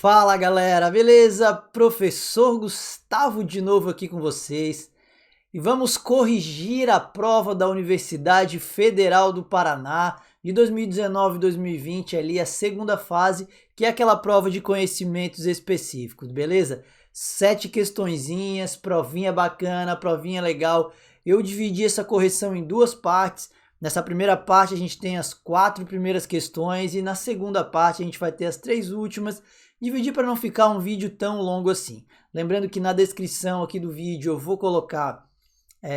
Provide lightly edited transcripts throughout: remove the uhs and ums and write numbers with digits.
Fala galera, beleza? Professor Gustavo de novo aqui com vocês e vamos corrigir a prova da Universidade Federal do Paraná de 2019 e 2020, ali a segunda fase, que é aquela prova de conhecimentos específicos, beleza? 7 questõezinhas, provinha bacana, provinha legal. Eu dividi essa correção em duas partes. Nessa primeira parte a gente tem as 4 primeiras questões e na segunda parte a gente vai ter as 3 últimas. Dividi para não ficar um vídeo tão longo assim. Lembrando que na descrição aqui do vídeo eu vou colocar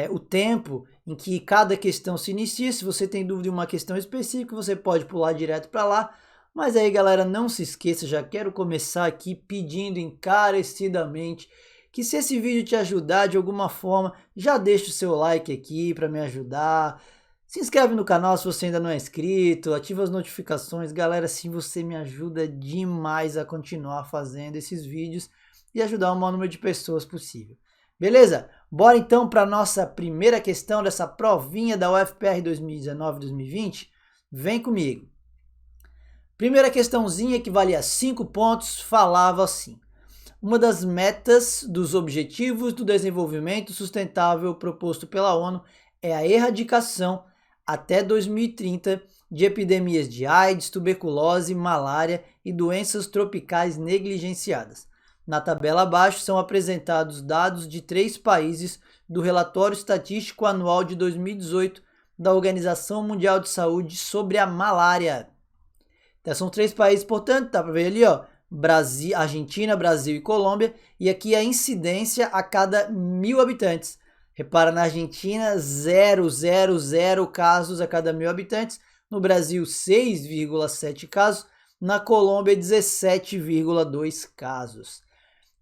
o tempo em que cada questão se inicia. Se você tem dúvida em uma questão específica, você pode pular direto para lá. Mas aí galera, não se esqueça, já quero começar aqui pedindo encarecidamente que se esse vídeo te ajudar de alguma forma, já deixa o seu like aqui para me ajudar. Se inscreve no canal se você ainda não é inscrito, ativa as notificações, galera, assim você me ajuda demais a continuar fazendo esses vídeos e ajudar o maior número de pessoas possível. Beleza? Bora então para a nossa primeira questão dessa provinha da UFPR 2019-2020? Vem comigo. Primeira questãozinha que valia 5 pontos, falava assim: uma das metas dos Objetivos do Desenvolvimento Sustentável proposto pela ONU é a erradicação até 2030 de epidemias de AIDS, tuberculose, malária e doenças tropicais negligenciadas. Na tabela abaixo são apresentados dados de 3 países do Relatório Estatístico Anual de 2018 da Organização Mundial de Saúde sobre a malária. Então, são 3 países, portanto, dá para ver ali, ó, Brasil, Argentina, Brasil e Colômbia, e aqui a incidência a cada 1.000 habitantes. Repara, na Argentina, 0,00 casos a cada 1.000 habitantes. No Brasil, 6,7 casos. Na Colômbia, 17,2 casos.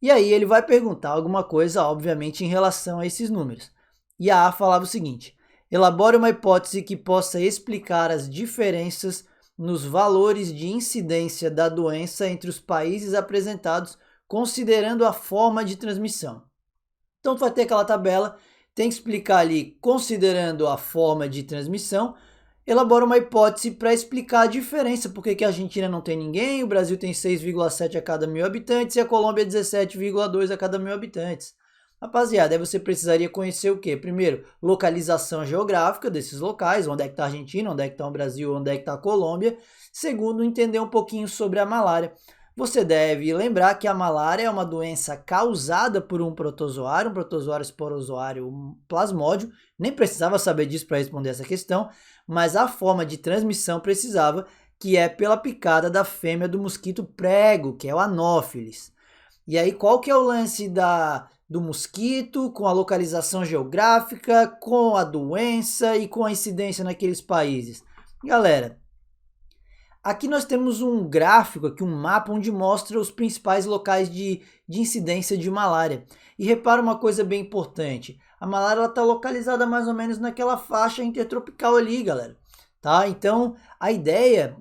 E aí ele vai perguntar alguma coisa, obviamente, em relação a esses números. E a falava o seguinte: elabore uma hipótese que possa explicar as diferenças nos valores de incidência da doença entre os países apresentados, considerando a forma de transmissão. Então, tu vai ter aquela tabela. Tem que explicar ali, considerando a forma de transmissão, elabora uma hipótese para explicar a diferença, porque que a Argentina não tem ninguém, o Brasil tem 6,7 a cada 1.000 habitantes e a Colômbia 17,2 a cada 1.000 habitantes. Rapaziada, aí você precisaria conhecer o quê? Primeiro, localização geográfica desses locais, onde é que está a Argentina, onde é que está o Brasil, onde é que está a Colômbia. Segundo, entender um pouquinho sobre a malária. Você deve lembrar que a malária é uma doença causada por um protozoário esporozoário plasmódio. Nem precisava saber disso para responder essa questão, mas a forma de transmissão precisava, que é pela picada da fêmea do mosquito prego, que é o Anopheles. E aí qual que é o lance do mosquito, com a localização geográfica, com a doença e com a incidência naqueles países? Galera, aqui nós temos um gráfico, aqui um mapa onde mostra os principais locais de incidência de malária. E repara uma coisa bem importante: a malária está localizada mais ou menos naquela faixa intertropical ali, galera. Tá? Então a ideia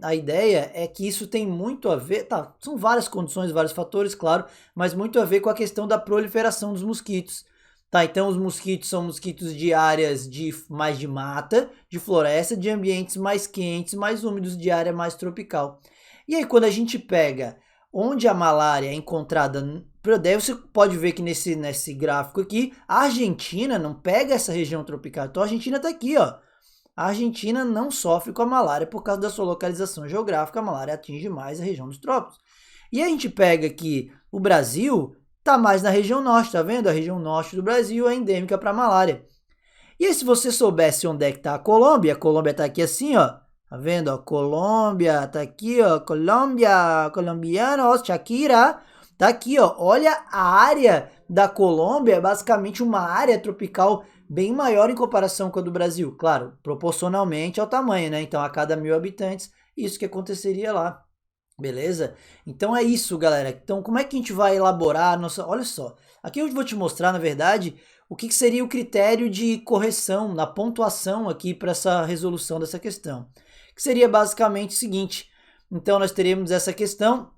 é que isso tem muito a ver, tá? São várias condições, vários fatores, claro, mas muito a ver com a questão da proliferação dos mosquitos. Tá, então os mosquitos são mosquitos de áreas mais de mata, de floresta, de ambientes mais quentes, mais úmidos, de área mais tropical. E aí quando a gente pega onde a malária é encontrada, daí você pode ver que nesse gráfico aqui, a Argentina não pega essa região tropical. Então a Argentina está aqui, ó. A Argentina não sofre com a malária por causa da sua localização geográfica, a malária atinge mais a região dos trópicos. E a gente pega aqui o Brasil, tá mais na região norte, tá vendo? A região norte do Brasil é endêmica para malária. E aí, se você soubesse onde é que tá a Colômbia tá aqui assim, ó. Tá vendo? Ó, Colômbia tá aqui, ó. Colômbia, colombiano, ó, Shakira. Tá aqui, ó. Olha a área da Colômbia, é basicamente uma área tropical bem maior em comparação com a do Brasil. Claro, proporcionalmente ao tamanho, né? Então, a cada 1.000 habitantes, isso que aconteceria lá. Beleza? Então é isso, galera. Então como é que a gente vai elaborar a nossa... Olha só, aqui eu vou te mostrar, na verdade, o que seria o critério de correção, na pontuação aqui para essa resolução dessa questão. Que seria basicamente o seguinte: então nós teríamos essa questão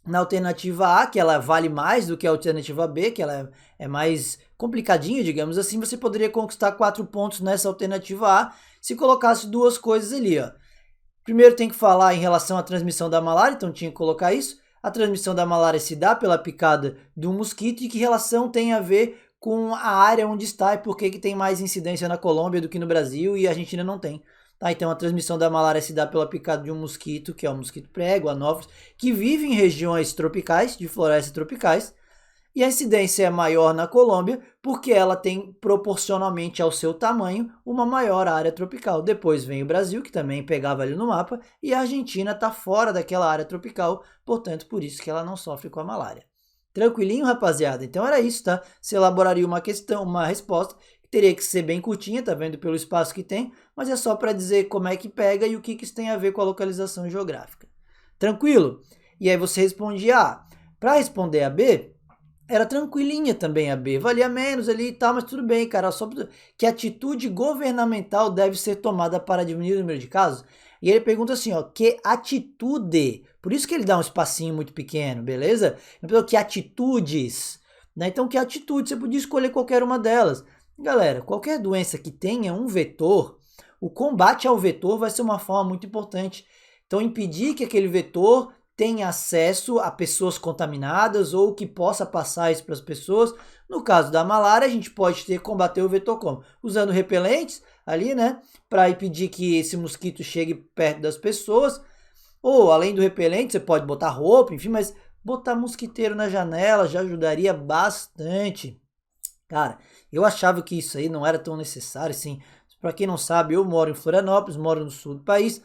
na alternativa A, que ela vale mais do que a alternativa B, que ela é mais complicadinha, digamos assim. Você poderia conquistar 4 pontos nessa alternativa A se colocasse 2 coisas ali, ó. Primeiro tem que falar em relação à transmissão da malária, então tinha que colocar isso. a transmissão da malária se dá pela picada de um mosquito e que relação tem a ver com a área onde está e por que tem mais incidência na Colômbia do que no Brasil e a Argentina não tem. Tá, então a transmissão da malária se dá pela picada de um mosquito, que é o mosquito prego, anófeles, que vive em regiões tropicais, de florestas tropicais, e a incidência é maior na Colômbia porque ela tem, proporcionalmente ao seu tamanho, uma maior área tropical. Depois vem o Brasil, que também pegava ali no mapa, e a Argentina está fora daquela área tropical, portanto, por isso que ela não sofre com a malária. Tranquilinho, rapaziada? Então era isso, tá? Você elaboraria uma questão, uma resposta, que teria que ser bem curtinha, tá vendo pelo espaço que tem, mas é só para dizer como é que pega e o que isso tem a ver com a localização geográfica. Tranquilo? E aí você respondia A. Para responder a B, era tranquilinha também a B, valia menos ali e tal, mas tudo bem, cara, só que atitude governamental deve ser tomada para diminuir o número de casos. E ele pergunta assim, ó, que atitude? Por isso que ele dá um espacinho muito pequeno, beleza? Então, que atitudes? Né? Então, que atitude? Você podia escolher qualquer uma delas. Galera, qualquer doença que tenha um vetor, o combate ao vetor vai ser uma forma muito importante. Então, impedir que aquele vetor tenha acesso a pessoas contaminadas ou que possa passar isso para as pessoas. No caso da malária, a gente pode combater o vetor como? Usando repelentes ali, né? Para impedir que esse mosquito chegue perto das pessoas. Ou, além do repelente, você pode botar roupa, enfim, mas botar mosquiteiro na janela já ajudaria bastante. Cara, eu achava que isso aí não era tão necessário, assim. Para quem não sabe, eu moro em Florianópolis, moro no sul do país,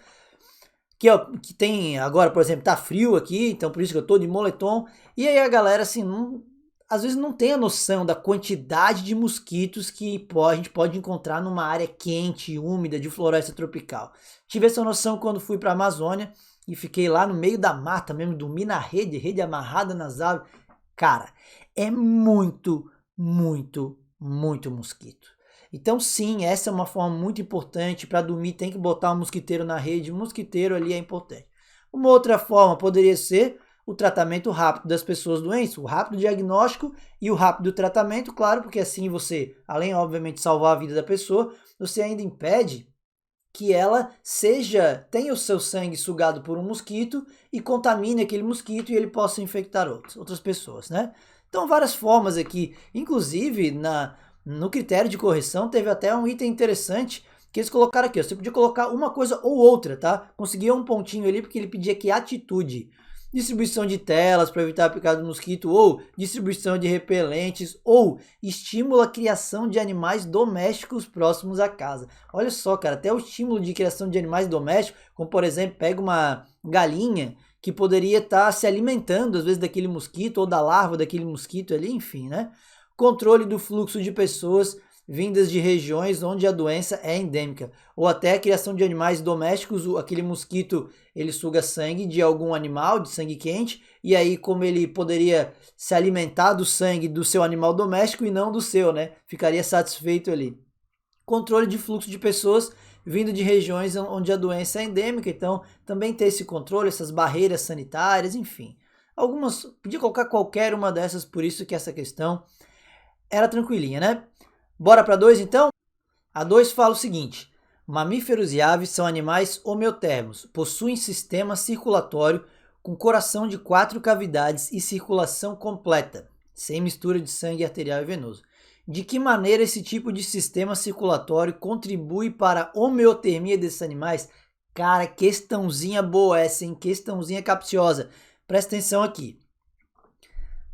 que tem agora, por exemplo, tá frio aqui, então por isso que eu tô de moletom, e aí a galera, assim, às vezes não tem a noção da quantidade de mosquitos que a gente pode encontrar numa área quente e úmida de floresta tropical. Tive essa noção quando fui pra Amazônia e fiquei lá no meio da mata mesmo, dormi na rede amarrada nas árvores. Cara, é muito, muito, muito mosquito. Então sim, essa é uma forma muito importante. Para dormir tem que botar um mosquiteiro na rede, o mosquiteiro ali é importante. Uma outra forma poderia ser o tratamento rápido das pessoas doentes, o rápido diagnóstico e o rápido tratamento, claro, porque assim você, além obviamente de salvar a vida da pessoa, você ainda impede que ela tenha o seu sangue sugado por um mosquito e contamine aquele mosquito e ele possa infectar outras pessoas, né? Então várias formas aqui, inclusive no critério de correção teve até um item interessante que eles colocaram aqui, ó. Você podia colocar uma coisa ou outra, tá? Conseguia um pontinho ali porque ele pedia que atitude. Distribuição de telas para evitar a picada do mosquito, ou distribuição de repelentes, ou estimula a criação de animais domésticos próximos à casa. Olha só, cara, até o estímulo de criação de animais domésticos, como por exemplo, pega uma galinha que poderia estar se alimentando às vezes daquele mosquito ou da larva daquele mosquito ali, enfim, né? Controle do fluxo de pessoas vindas de regiões onde a doença é endêmica, ou até a criação de animais domésticos. Aquele mosquito, ele suga sangue de algum animal, de sangue quente, e aí como ele poderia se alimentar do sangue do seu animal doméstico e não do seu, né? Ficaria satisfeito ali. Controle de fluxo de pessoas vindo de regiões onde a doença é endêmica, então também ter esse controle, essas barreiras sanitárias, enfim. Podia colocar qualquer uma dessas, por isso que essa questão era tranquilinha, né? Bora para 2 então? A 2 fala o seguinte: mamíferos e aves são animais homeotermos, possuem sistema circulatório com coração de 4 cavidades e circulação completa, sem mistura de sangue arterial e venoso. De que maneira esse tipo de sistema circulatório contribui para a homeotermia desses animais? Cara, questãozinha boa essa, hein? Questãozinha capciosa. Presta atenção aqui.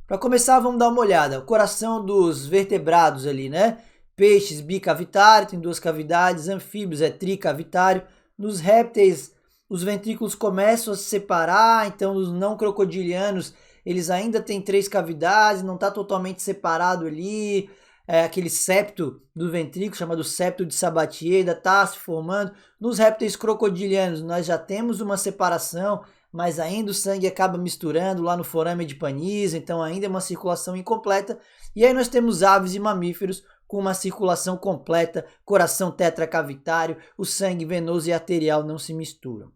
Para começar, vamos dar uma olhada. O coração dos vertebrados ali, né? Peixes bicavitário, tem 2 cavidades. Anfíbios é tricavitário. Nos répteis, os ventrículos começam a se separar. Então, os não crocodilianos, eles ainda têm 3 cavidades, não está totalmente separado ali. Aquele septo do ventrículo, chamado septo de Sabatier, ainda está se formando. Nos répteis crocodilianos, nós já temos uma separação, mas ainda o sangue acaba misturando lá no forame de Paniza, então ainda é uma circulação incompleta. E aí nós temos aves e mamíferos com uma circulação completa, coração tetracavitário, o sangue venoso e arterial não se misturam.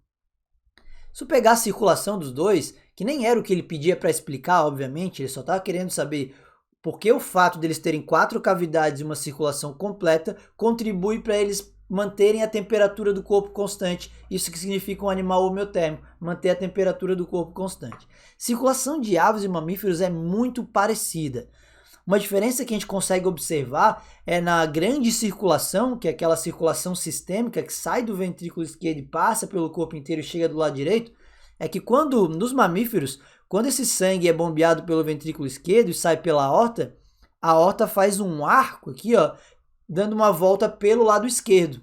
Se eu pegar a circulação dos dois, que nem era o que ele pedia para explicar, obviamente, ele só estava querendo saber por que o fato deles terem 4 cavidades e uma circulação completa contribui para eles manterem a temperatura do corpo constante. Isso que significa um animal homeotérmico, manter a temperatura do corpo constante. Circulação de aves e mamíferos é muito parecida. Uma diferença que a gente consegue observar é na grande circulação, que é aquela circulação sistêmica que sai do ventrículo esquerdo e passa pelo corpo inteiro e chega do lado direito, é que nos mamíferos, quando esse sangue é bombeado pelo ventrículo esquerdo e sai pela aorta, a aorta faz um arco aqui, ó, dando uma volta pelo lado esquerdo.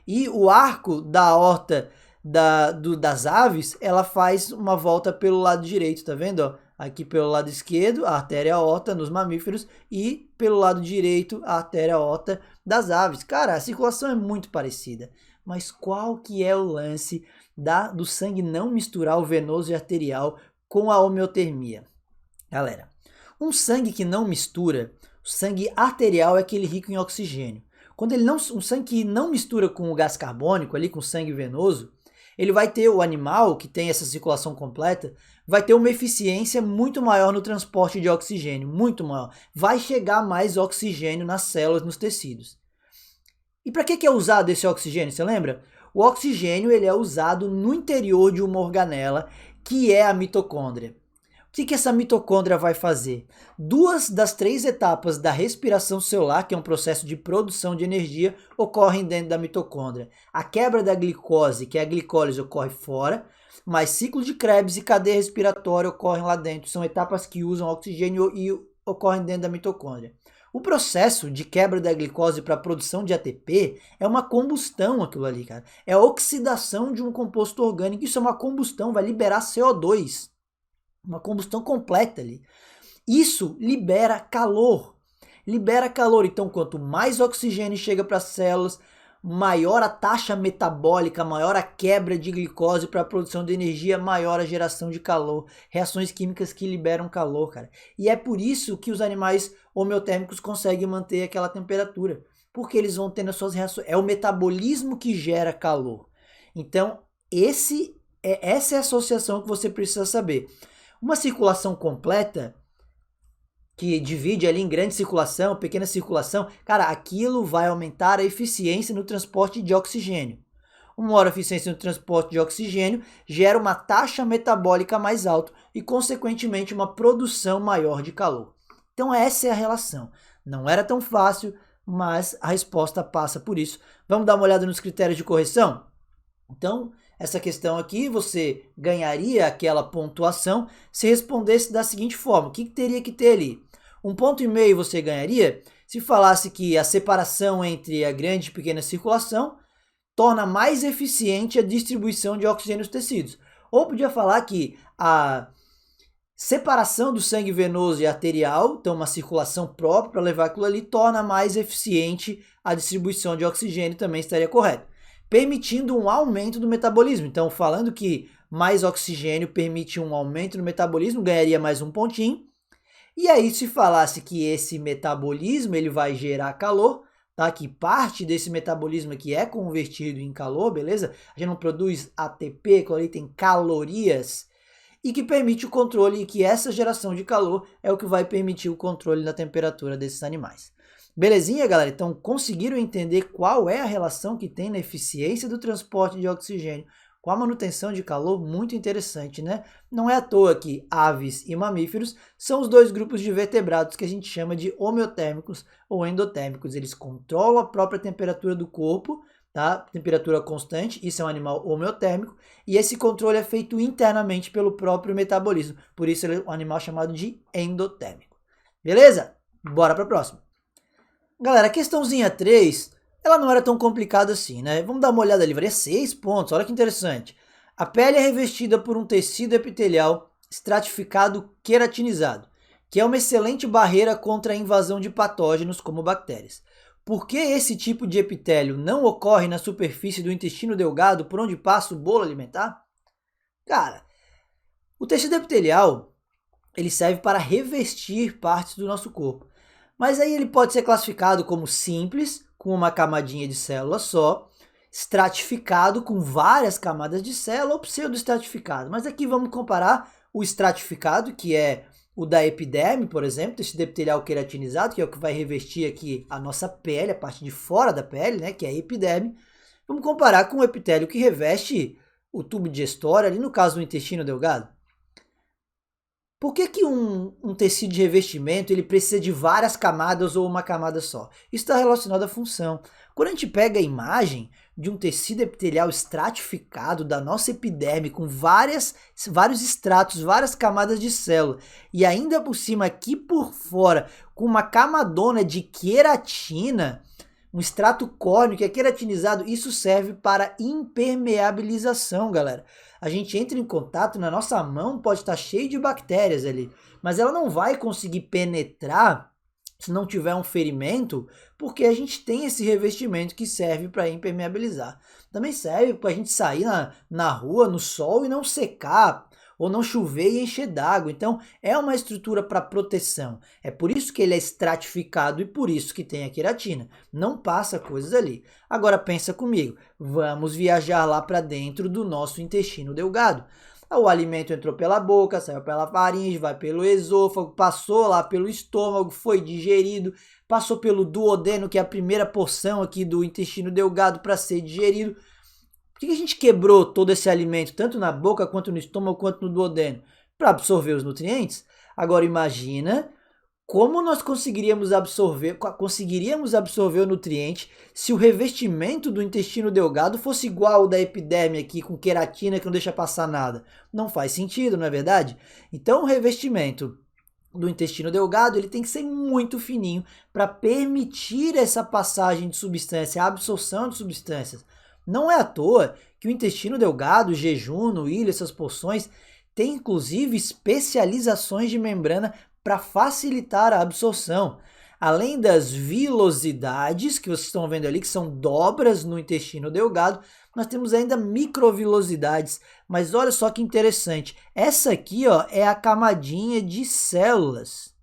E o arco da aorta das aves, ela faz uma volta pelo lado direito, tá vendo? Ó? Aqui pelo lado esquerdo, a artéria aorta nos mamíferos e pelo lado direito, a artéria aorta das aves. Cara, a circulação é muito parecida. Mas qual que é o lance do sangue não misturar o venoso e arterial com a homeotermia? Galera, um sangue que não mistura, o sangue arterial é aquele rico em oxigênio. Quando um sangue que não mistura com o gás carbônico, ali com o sangue venoso, ele vai ter, o animal que tem essa circulação completa, vai ter uma eficiência muito maior no transporte de oxigênio, muito maior. Vai chegar mais oxigênio nas células, nos tecidos. E para que é usado esse oxigênio, você lembra? O oxigênio ele é usado no interior de uma organela, que é a mitocôndria. O que essa mitocôndria vai fazer? 2 das 3 etapas da respiração celular, que é um processo de produção de energia, ocorrem dentro da mitocôndria. A quebra da glicose, que é a glicólise, ocorre fora, mas ciclo de Krebs e cadeia respiratória ocorrem lá dentro. São etapas que usam oxigênio e ocorrem dentro da mitocôndria. O processo de quebra da glicose para a produção de ATP é uma combustão aquilo ali, cara. É a oxidação de um composto orgânico. Isso é uma combustão, vai liberar CO2. Uma combustão completa ali. Isso libera calor. Libera calor. Então, quanto mais oxigênio chega para as células, maior a taxa metabólica, maior a quebra de glicose para a produção de energia, maior a geração de calor. Reações químicas que liberam calor, cara. E é por isso que os animais homeotérmicos conseguem manter aquela temperatura. Porque eles vão tendo as suas reações. É o metabolismo que gera calor. Então, essa é a associação que você precisa saber. Uma circulação completa, que divide ali em grande circulação, pequena circulação, cara, aquilo vai aumentar a eficiência no transporte de oxigênio. Uma maior eficiência no transporte de oxigênio gera uma taxa metabólica mais alta e, consequentemente, uma produção maior de calor. Então essa é a relação. Não era tão fácil, mas a resposta passa por isso. Vamos dar uma olhada nos critérios de correção? Então, essa questão aqui, você ganharia aquela pontuação se respondesse da seguinte forma. O que teria que ter ali? 1,5 ponto você ganharia se falasse que a separação entre a grande e pequena circulação torna mais eficiente a distribuição de oxigênio nos tecidos. Ou podia falar que a separação do sangue venoso e arterial, então uma circulação própria para levar aquilo ali, torna mais eficiente a distribuição de oxigênio, também estaria correto. Permitindo um aumento do metabolismo. Então, falando que mais oxigênio permite um aumento no metabolismo, ganharia mais um pontinho. E aí, se falasse que esse metabolismo ele vai gerar calor, tá? Que parte desse metabolismo aqui é convertido em calor, beleza? A gente não produz ATP, quando ali tem calorias, e que permite o controle, e que essa geração de calor é o que vai permitir o controle da temperatura desses animais. Belezinha, galera? Então, conseguiram entender qual é a relação que tem na eficiência do transporte de oxigênio com a manutenção de calor? Muito interessante, né? Não é à toa que aves e mamíferos são os 2 grupos de vertebrados que a gente chama de homeotérmicos ou endotérmicos. Eles controlam a própria temperatura do corpo, tá? Temperatura constante, isso é um animal homeotérmico, e esse controle é feito internamente pelo próprio metabolismo. Por isso ele é um animal chamado de endotérmico. Beleza? Bora para a próxima. Galera, a questãozinha 3, ela não era tão complicada assim, né? Vamos dar uma olhada ali, varia 6 pontos, olha que interessante. A pele é revestida por um tecido epitelial estratificado queratinizado, que é uma excelente barreira contra a invasão de patógenos como bactérias. Por que esse tipo de epitélio não ocorre na superfície do intestino delgado por onde passa o bolo alimentar? Cara, o tecido epitelial ele serve para revestir partes do nosso corpo. Mas aí ele pode ser classificado como simples, com uma camadinha de célula só, estratificado com várias camadas de célula ou pseudoestratificado. Mas aqui vamos comparar o estratificado, que é o da epiderme, por exemplo, tecido epitelial queratinizado, que é o que vai revestir aqui a nossa pele, a parte de fora da pele, né, que é a epiderme. Vamos comparar com o epitélio que reveste o tubo digestório, ali no caso do intestino delgado. Por que um tecido de revestimento ele precisa de várias camadas ou uma camada só? Isso está relacionado à função. Quando a gente pega a imagem de um tecido epitelial estratificado da nossa epiderme com vários estratos, várias camadas de célula, e ainda por cima aqui por fora com uma camadona de queratina, um extrato córneo que é queratinizado, isso serve para impermeabilização, galera. A gente entra em contato, na nossa mão pode estar cheio de bactérias ali, mas ela não vai conseguir penetrar se não tiver um ferimento, porque a gente tem esse revestimento que serve para impermeabilizar. Também serve para a gente sair na rua, no sol e não secar, ou não chover e encher d'água. Então é uma estrutura para proteção. É por isso que ele é estratificado e por isso que tem a queratina. Não passa coisas ali. Agora pensa comigo, vamos viajar lá para dentro do nosso intestino delgado. O alimento entrou pela boca, saiu pela faringe, vai pelo esôfago, passou lá pelo estômago, foi digerido, passou pelo duodeno, que é a primeira porção aqui do intestino delgado para ser digerido. Por que a gente quebrou todo esse alimento, tanto na boca, quanto no estômago, quanto no duodeno? Para absorver os nutrientes. Agora imagina como nós conseguiríamos absorver o nutriente se o revestimento do intestino delgado fosse igual ao da epiderme aqui, com queratina que não deixa passar nada. Não faz sentido, não é verdade? Então o revestimento do intestino delgado ele tem que ser muito fininho para permitir essa passagem de substância, a absorção de substâncias. Não é à toa que o intestino delgado, o jejum, o ilho, essas porções, tem inclusive especializações de membrana para facilitar a absorção. Além das vilosidades, que vocês estão vendo ali, que são dobras no intestino delgado, nós temos ainda microvilosidades. Mas olha só que interessante, essa aqui ó, é a camadinha de células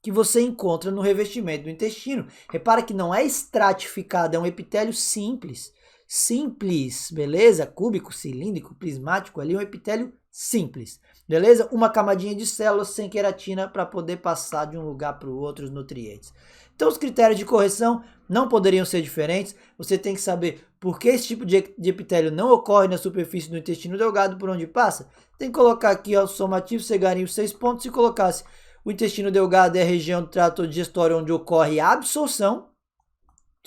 que você encontra no revestimento do intestino. Repara que não é estratificado, é um epitélio simples. Simples, beleza? Cúbico, cilíndrico, prismático, ali um epitélio simples, beleza? Uma camadinha de células sem queratina para poder passar de um lugar para o outro os nutrientes. Então os critérios de correção não poderiam ser diferentes. Você tem que saber por que esse tipo de epitélio não ocorre na superfície do intestino delgado, por onde passa. Tem que colocar aqui ó, o somativo, cegarinho, 6 pontos. Se colocasse o intestino delgado é a região do trato digestório onde ocorre a absorção,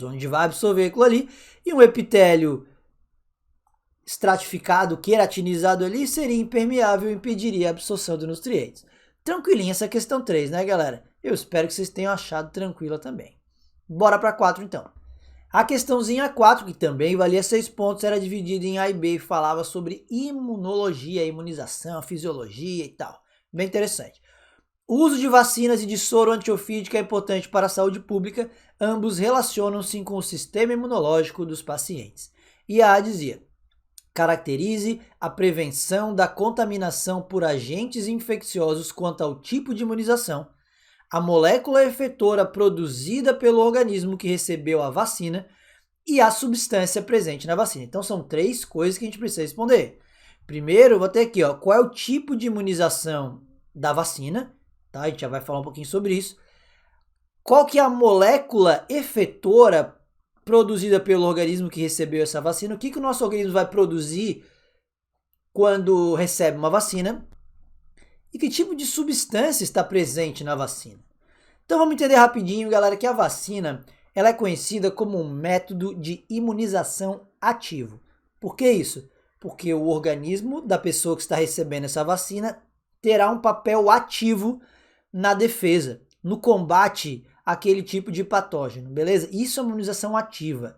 onde vai absorver aquilo ali, e um epitélio estratificado, queratinizado ali, seria impermeável e impediria a absorção dos nutrientes. Tranquilinha essa questão 3, né, galera? Eu espero que vocês tenham achado tranquila também. Bora para 4, então. A questãozinha 4, que também valia 6 pontos, era dividida em A e B e falava sobre imunologia, imunização, fisiologia e tal. Bem interessante. O uso de vacinas e de soro antiofídico é importante para a saúde pública, ambos relacionam-se com o sistema imunológico dos pacientes. E a A dizia: caracterize a prevenção da contaminação por agentes infecciosos quanto ao tipo de imunização, a molécula efetora produzida pelo organismo que recebeu a vacina e a substância presente na vacina. Então são 3 coisas que a gente precisa responder. Primeiro, eu vou ter aqui, ó, qual é o tipo de imunização da vacina, tá? A gente já vai falar um pouquinho sobre isso. Qual que é a molécula efetora produzida pelo organismo que recebeu essa vacina? O que o nosso organismo vai produzir quando recebe uma vacina? E que tipo de substância está presente na vacina? Então vamos entender rapidinho, galera, que a vacina ela é conhecida como um método de imunização ativo. Por que isso? Porque o organismo da pessoa que está recebendo essa vacina terá um papel ativo na defesa, no combate àquele tipo de patógeno, beleza? Isso é uma imunização ativa.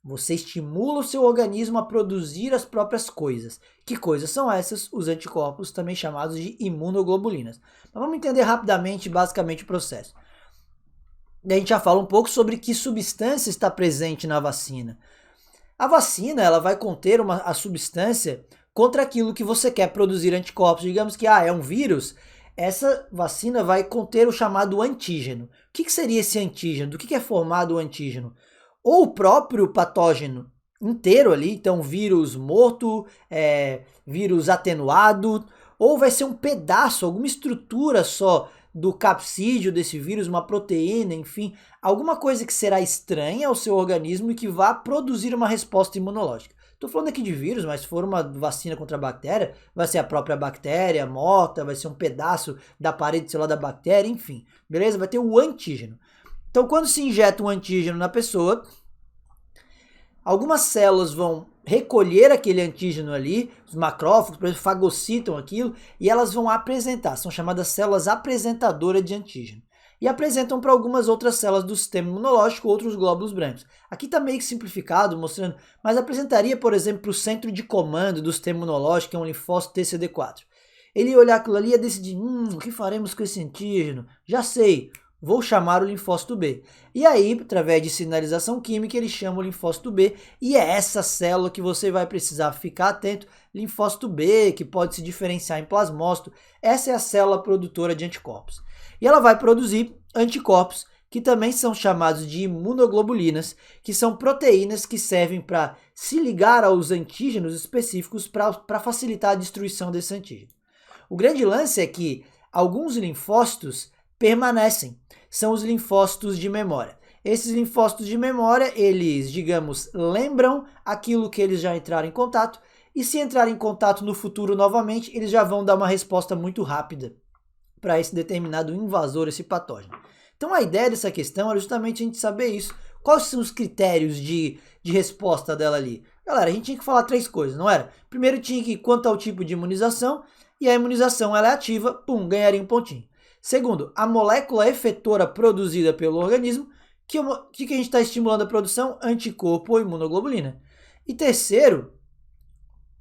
Você estimula o seu organismo a produzir as próprias coisas. Que coisas são essas? Os anticorpos, também chamados de imunoglobulinas. Mas vamos entender rapidamente, basicamente, o processo. E a gente já fala um pouco sobre que substância está presente na vacina. A vacina ela vai conter a substância contra aquilo que você quer produzir anticorpos. Digamos que é um vírus, essa vacina vai conter o chamado antígeno. O que seria esse antígeno? Do que é formado o antígeno? Ou o próprio patógeno inteiro ali, então vírus morto, vírus atenuado, ou vai ser um pedaço, alguma estrutura só do capsídeo desse vírus, uma proteína, enfim, alguma coisa que será estranha ao seu organismo e que vá produzir uma resposta imunológica. Estou falando aqui de vírus, mas se for uma vacina contra a bactéria, vai ser a própria bactéria morta, vai ser um pedaço da parede celular da bactéria, enfim, beleza? Vai ter o antígeno. Então, quando se injeta um antígeno na pessoa, algumas células vão recolher aquele antígeno ali, os macrófagos, por exemplo, fagocitam aquilo, e elas vão apresentar, são chamadas células apresentadoras de antígeno. E apresentam para algumas outras células do sistema imunológico, outros glóbulos brancos. Aqui está meio que simplificado, mostrando, mas apresentaria, por exemplo, para o centro de comando do sistema imunológico, que é um linfócito TCD4. Ele ia olhar aquilo ali e ia decidir, o que faremos com esse antígeno? Já sei, vou chamar o linfócito B. E aí, através de sinalização química, ele chama o linfócito B, e é essa célula que você vai precisar ficar atento, linfócito B, que pode se diferenciar em plasmócito. Essa é a célula produtora de anticorpos. E ela vai produzir anticorpos, que também são chamados de imunoglobulinas, que são proteínas que servem para se ligar aos antígenos específicos para facilitar a destruição desse antígeno. O grande lance é que alguns linfócitos permanecem, são os linfócitos de memória. Esses linfócitos de memória, eles, digamos, lembram aquilo que eles já entraram em contato, e se entrarem em contato no futuro novamente, eles já vão dar uma resposta muito rápida para esse determinado invasor, esse patógeno. Então a ideia dessa questão é justamente a gente saber isso. Quais são os critérios de resposta dela ali? Galera, a gente tinha que falar 3 coisas, não era? Primeiro tinha que quanto ao tipo de imunização, e a imunização ela é ativa, pum, ganharia um pontinho. Segundo, a molécula efetora produzida pelo organismo, que a gente está estimulando a produção? Anticorpo ou imunoglobulina. E terceiro,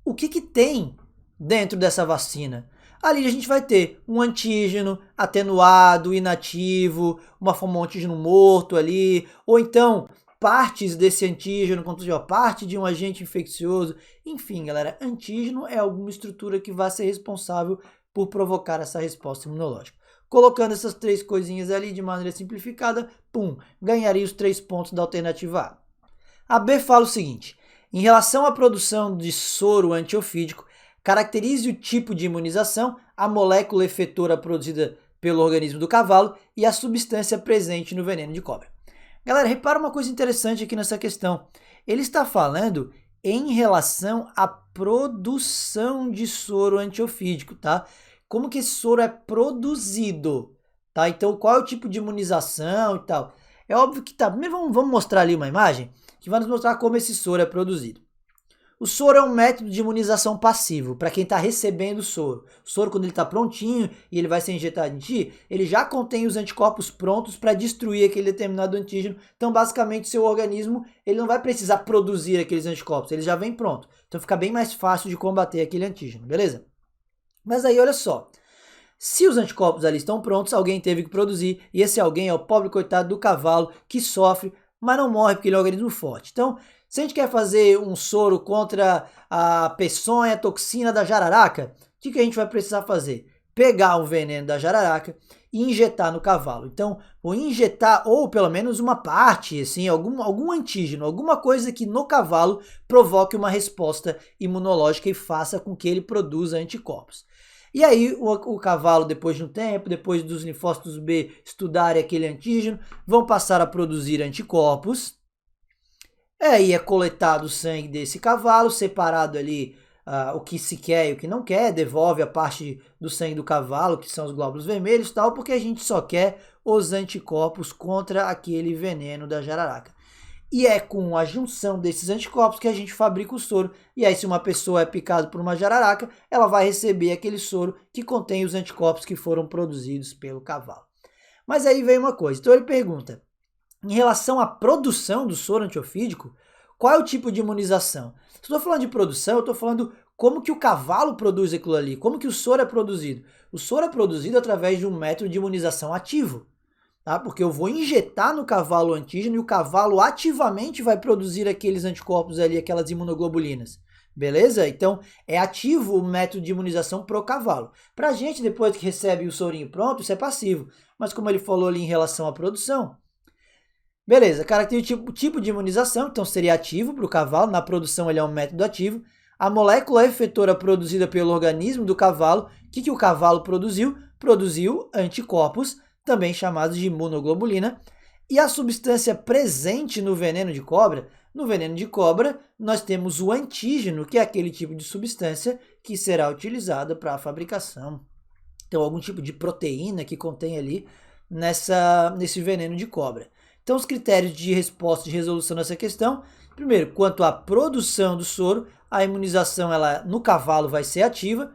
o que tem dentro dessa vacina? Ali a gente vai ter um antígeno atenuado, inativo, uma forma de antígeno morto ali, ou então partes desse antígeno, como parte de um agente infeccioso. Enfim, galera, antígeno é alguma estrutura que vai ser responsável por provocar essa resposta imunológica. Colocando essas 3 coisinhas ali de maneira simplificada, pum, ganharia os 3 pontos da alternativa A. A B fala o seguinte: em relação à produção de soro antiofídico, caracterize o tipo de imunização, a molécula efetora produzida pelo organismo do cavalo e a substância presente no veneno de cobra. Galera, repara uma coisa interessante aqui nessa questão. Ele está falando em relação à produção de soro antiofídico, tá? Como que esse soro é produzido, tá? Então, qual é o tipo de imunização e tal? É óbvio que tá. Primeiro vamos mostrar ali uma imagem que vai nos mostrar como esse soro é produzido. O soro é um método de imunização passivo para quem está recebendo o soro. O soro, quando ele está prontinho e ele vai ser injetado em ti, ele já contém os anticorpos prontos para destruir aquele determinado antígeno. Então, basicamente, seu organismo ele não vai precisar produzir aqueles anticorpos, ele já vem pronto. Então, fica bem mais fácil de combater aquele antígeno, beleza? Mas aí, olha só. Se os anticorpos ali estão prontos, alguém teve que produzir, e esse alguém é o pobre coitado do cavalo que sofre, mas não morre porque ele é um organismo forte. Então, se a gente quer fazer um soro contra a peçonha, a toxina da jararaca, o que a gente vai precisar fazer? Pegar o veneno da jararaca e injetar no cavalo. Então, vou injetar, ou pelo menos uma parte, assim, algum antígeno, alguma coisa que no cavalo provoque uma resposta imunológica e faça com que ele produza anticorpos. E aí o cavalo, depois de um tempo, depois dos linfócitos B estudarem aquele antígeno, vão passar a produzir anticorpos. Aí é coletado o sangue desse cavalo, separado ali o que se quer e o que não quer, devolve a parte do sangue do cavalo, que são os glóbulos vermelhos e tal, porque a gente só quer os anticorpos contra aquele veneno da jararaca. E é com a junção desses anticorpos que a gente fabrica o soro. E aí, se uma pessoa é picada por uma jararaca, ela vai receber aquele soro que contém os anticorpos que foram produzidos pelo cavalo. Mas aí vem uma coisa. Então ele pergunta, em relação à produção do soro antiofídico, qual é o tipo de imunização? Se eu estou falando de produção, eu estou falando como que o cavalo produz aquilo ali, como que o soro é produzido. O soro é produzido através de um método de imunização ativo. Tá? Porque eu vou injetar no cavalo o antígeno e o cavalo ativamente vai produzir aqueles anticorpos ali, aquelas imunoglobulinas. Beleza? Então, é ativo o método de imunização pro cavalo. Pra gente, depois que recebe o sorinho pronto, isso é passivo. Mas como ele falou ali em relação à produção, beleza, caracteriza o tipo de imunização, então seria ativo para o cavalo, na produção ele é um método ativo. A molécula efetora produzida pelo organismo do cavalo, o que o cavalo produziu? produziu anticorpos, também chamados de imunoglobulina, e a substância presente no veneno de cobra, nós temos o antígeno, que é aquele tipo de substância que será utilizada para a fabricação. Então, algum tipo de proteína que contém ali nesse veneno de cobra. Então, os critérios de resposta, de resolução dessa questão: primeiro, quanto à produção do soro, a imunização no cavalo vai ser ativa.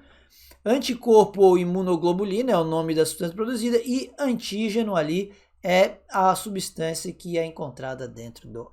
Anticorpo ou imunoglobulina é o nome da substância produzida, e antígeno ali é a substância que é encontrada dentro do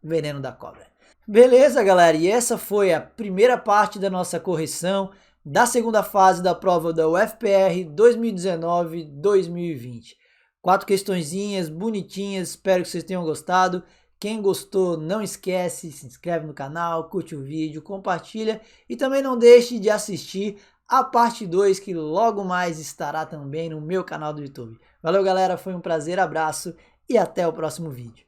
veneno da cobra. Beleza, galera? E essa foi a primeira parte da nossa correção da segunda fase da prova da UFPR 2019-2020. 4 questõezinhas bonitinhas, espero que vocês tenham gostado. Quem gostou, não esquece, se inscreve no canal, curte o vídeo, compartilha e também não deixe de assistir a parte 2, que logo mais estará também no meu canal do YouTube. Valeu, galera, foi um prazer, abraço e até o próximo vídeo.